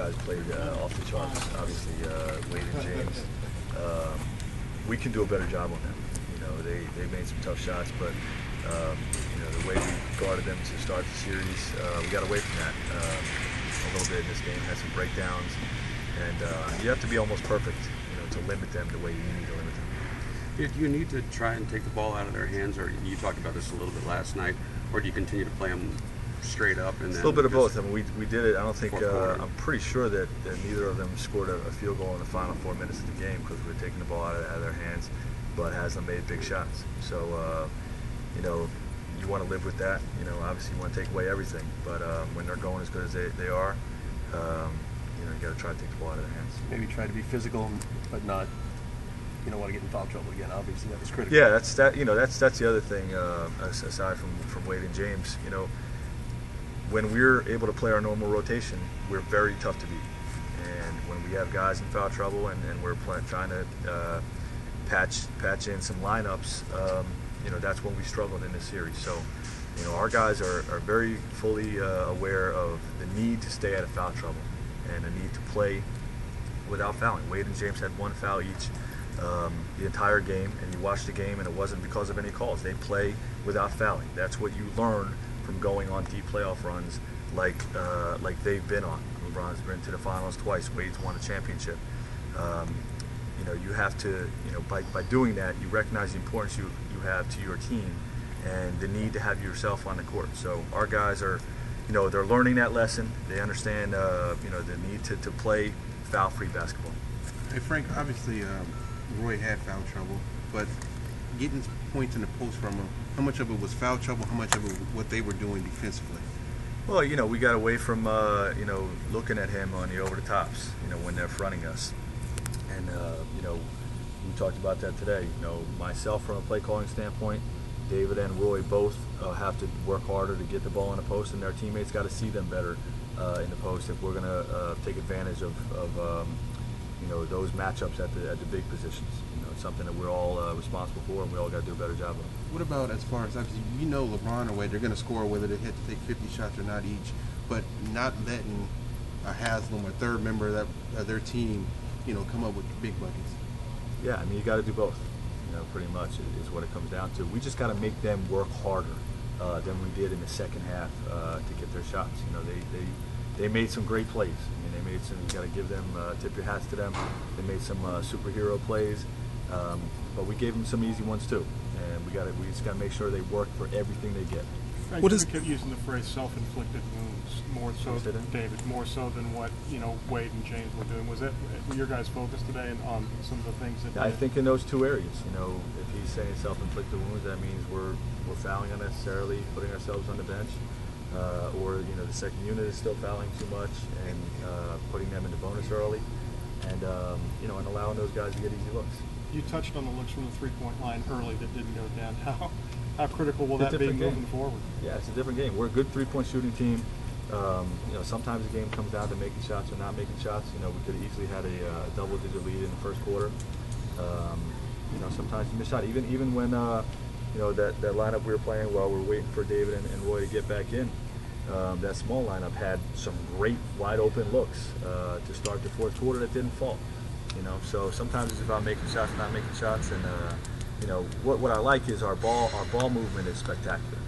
guys played off the charts. Obviously, Wade and James. We can do a better job on them. They made some tough shots, but the way we guarded them to start the series, we got away from that a little bit in this game. Had some breakdowns, and you have to be almost perfect, to limit them the way you need to limit them. Do you need to try and take the ball out of their hands, or you talked about this a little bit last night, or do you continue to play them straight up? And then a little bit of both. I mean, we did it. I don't think I'm pretty sure that neither of them scored a field goal in the final 4 minutes of the game because we were taking the ball out of their hands, but hasn't made big shots. So you want to live with that. Obviously you want to take away everything, but when they're going as good as they are, you got to try to take the ball out of their hands. Maybe try to be physical, but not. You don't want to get in foul trouble again. Obviously, that was critical. Yeah, that's the other thing. Aside from Wade and James, when we're able to play our normal rotation, we're very tough to beat. And when we have guys in foul trouble and we're trying to patch in some lineups, that's when we struggled in this series. So, our guys are very fully aware of the need to stay out of foul trouble and the need to play without fouling. Wade and James had 1 foul each the entire game, and you watch the game, and it wasn't because of any calls. They play without fouling. That's what you learn from going on deep playoff runs like they've been on. LeBron's been to the finals twice. Wade's won a championship. You have to, by doing that, you recognize the importance you have to your team and the need to have yourself on the court. So our guys are, they're learning that lesson. They understand, the need to play foul-free basketball. Hey Frank, obviously Roy had foul trouble, but getting points in the post from him, how much of it was foul trouble, how much of it what they were doing defensively? Well, we got away from, looking at him on the over-the-tops, when they're fronting us. And, we talked about that today. Myself from a play-calling standpoint, David and Roy both have to work harder to get the ball in the post, and their teammates got to see them better in the post if we're going to take advantage of those matchups at the big positions. It's something that we're all responsible for, and we all got to do a better job of. What about as far as obviously LeBron or Wade, they're going to score whether they had to take 50 shots or not each, but not letting a Haslam or third member of their team, come up with big buckets. Yeah, I mean, you got to do both. Pretty much is what it comes down to. We just got to make them work harder than we did in the second half to get their shots. They made some great plays. I mean, they made some. You got to give them tip your hats to them. They made some superhero plays, but we gave them some easy ones too. And we just got to make sure they work for everything they get. Frank, you kept using the phrase self-inflicted wounds more so, David, more so than what Wade and James were doing. Was that your guys' focus today on some of the things that? I think in those 2 areas, if he's saying self-inflicted wounds, that means we're fouling unnecessarily, putting ourselves on the bench, or the second unit is still fouling too much and putting them into bonus early, and and allowing those guys to get easy looks. You touched on the looks from the three-point line early that didn't go down. How critical will that be moving forward? Yeah, it's a different game. We're a good three-point shooting team. Sometimes the game comes down to making shots or not making shots. We could have easily had a double-digit lead in the first quarter. Sometimes you miss shot. Even when that lineup we were playing while we were waiting for David and Roy to get back in, that small lineup had some great wide-open looks to start the fourth quarter that didn't fall. So sometimes it's about making shots, not making shots, and what I like is our ball movement is spectacular,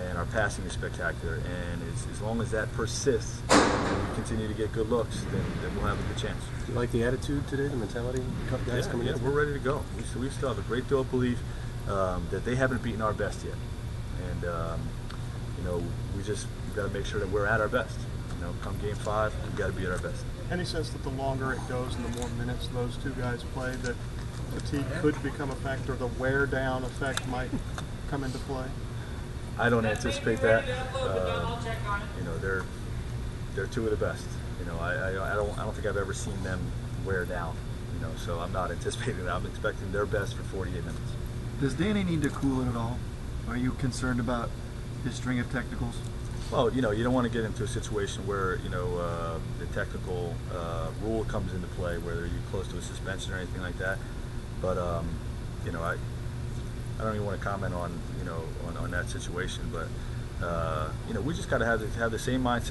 and our passing is spectacular, and as long as that persists and we continue to get good looks, then we'll have a good chance. Do you like the attitude today, the mentality guys coming in? Yeah, we're ready to go. We still have a great deal of belief that they haven't beaten our best yet, and we got to make sure that we're at our best. Come game 5, we got to be at our best. Any sense that the longer it goes and the more minutes those two guys play, that fatigue could become a factor, the wear down effect might come into play? I don't anticipate that. They're 2 of the best. I don't think I've ever seen them wear down. So I'm not anticipating that. I'm expecting their best for 48 minutes. Does Danny need to cool it at all? Are you concerned about his string of technicals? Well, you don't want to get into a situation where the technical rule comes into play, whether you're close to a suspension or anything like that. But I don't even want to comment on on that situation. But we just got to have the same mindset.